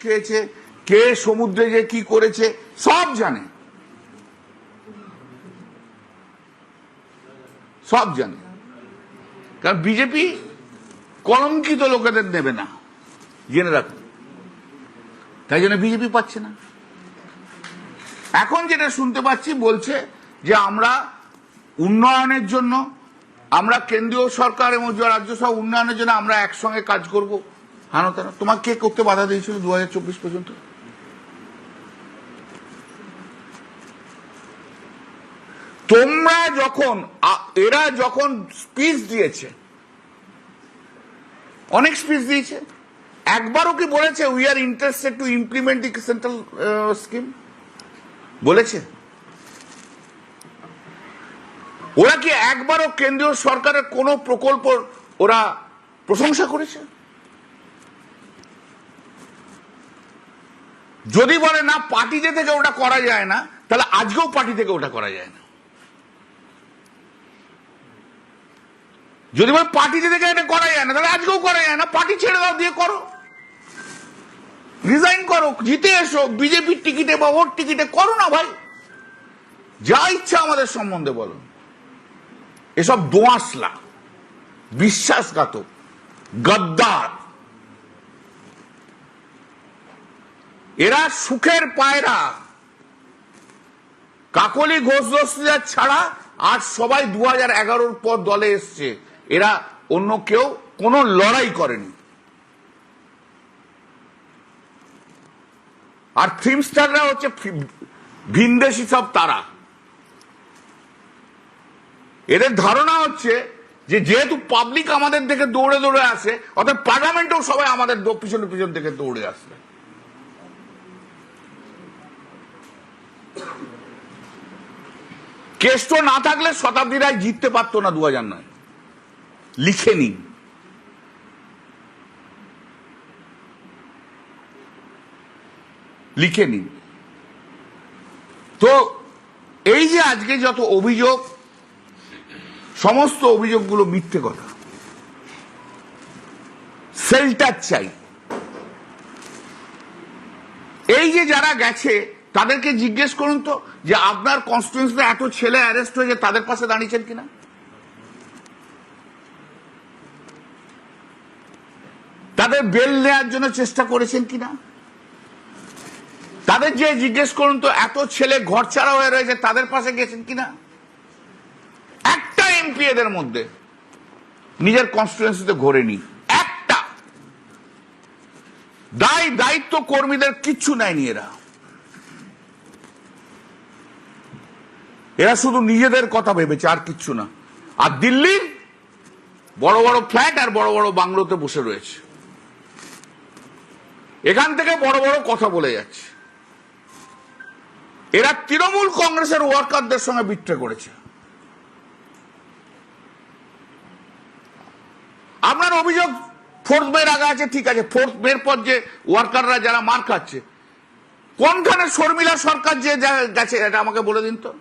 খেয়েছে, কে সমুদ্রে যে কি করেছে সব জানে, সব জানে। কারণ বিজেপি কলঙ্কিত লোকেদের নেবে না, জেনে রাখুন। তাই জন্য বিজেপি পাচ্ছে না। এখন যেটা শুনতে পাচ্ছি বলছে যে আমরা উন্নয়নের জন্য, আমরা কেন্দ্রীয় সরকার এবং রাজ্য সরকার উন্নয়নের জন্য আমরা একসঙ্গে কাজ করব। হানো তারা তোমাকে কে করতে বাধা দিয়েছিল 2024 পর্যন্ত? তোমরা যখন, এরা যখন স্পিচ দিয়েছে, অনেক স্পিচ দিয়েছে, একবারও কি বলেছে we are interested to implement the central scheme? বলেছে? ওরা কি একবারও কেন্দ্রীয় সরকারের কোন প্রকল্প ওরা প্রশংসা করেছে? যদি বলে না পার্টিতে থেকে ওটা করা যায় না, তাহলে আজকেও পার্টি থেকে ওটা করা যায় না। যদি বলে পার্টিতে থেকে এটা করা যায় না, তাহলে আজকেও করা যায় না। পার্টি ছেড়ে দাও, দিয়ে করো, রিজাইন করো, জিতে এসো, বিজেপির টিকিটে বা ওর টিকিটে করো না ভাই, যা ইচ্ছা আমাদের সম্বন্ধে বলো। এসব দোঁয়াশলা, বিশ্বাসঘাতক, গদ্দার। এরা সুখের পায়রা। কাকলি ঘোষ দস্তিদার ছাড়া আর সবাই 2011 পর দলে এসছে। এরা অন্য কেউ কোনো লড়াই করেনি। আর ফিল্মস্টাররা হচ্ছে ভিনদেশি সব তারা। এদের ধারণা হচ্ছে যে যেহেতু পাবলিক আমাদের দিকে দৌড়ে দৌড়ে আসে, অর্থাৎ পার্লামেন্টেও সবাই আমাদের পিছনে পিছন থেকে দৌড়ে আসবে। কেষ্ট না থাকলে শতাব্দী রায় জিততে পারতো না 2009। লিখে নিন। লিখে নিন। তো এই যে আজকে যত অভিযোগ, সমস্ত অভিযোগগুলো মিথ্যে কথা। শেল্টার চাই। এই যে যারা গেছে তাদেরকে জিজ্ঞেস করুন তো যে আপনার কনস্টিটিউয়েন্সিতে এত ছেলে অ্যারেস্ট হয়েছে, তাদের পাশে দাঁড়িয়েছেন কিনা? তাদের বেল নেওয়ার জন্য চেষ্টা করেছেন কিনা? তাদের যে জিজ্ঞেস করুন তো এত ছেলে ঘরছাড়া হয়ে রয়েছে, তাদের পাশে গেছেন কিনা? একটা এমপি এদের মধ্যে নিজের কনস্টিটিউয়েন্সিতে ঘোরেনি, একটা। দায়িত্ব কর্মীদের কিচ্ছু নেয়নি এরা। এরা শুধু নিজেদের কথা ভেবেছে, আর কিচ্ছু না। আর দিল্লির বড় বড় ফ্ল্যাট আর বড় বড় বাংলোতে বসে রয়েছে, এখান থেকে বড় বড় কথা বলে যাচ্ছে। এরা তৃণমূল কংগ্রেসের ওয়ার্কারদের সঙ্গে বিট্রে করেছে। আপনার অভিযোগ 4th মের আগে আছে, ঠিক আছে। 4th মের পর যে ওয়ার্কাররা যারা মার খাচ্ছে, কোনখানে শর্মিলা সরকার যে গেছে এটা আমাকে বলে দিন তো।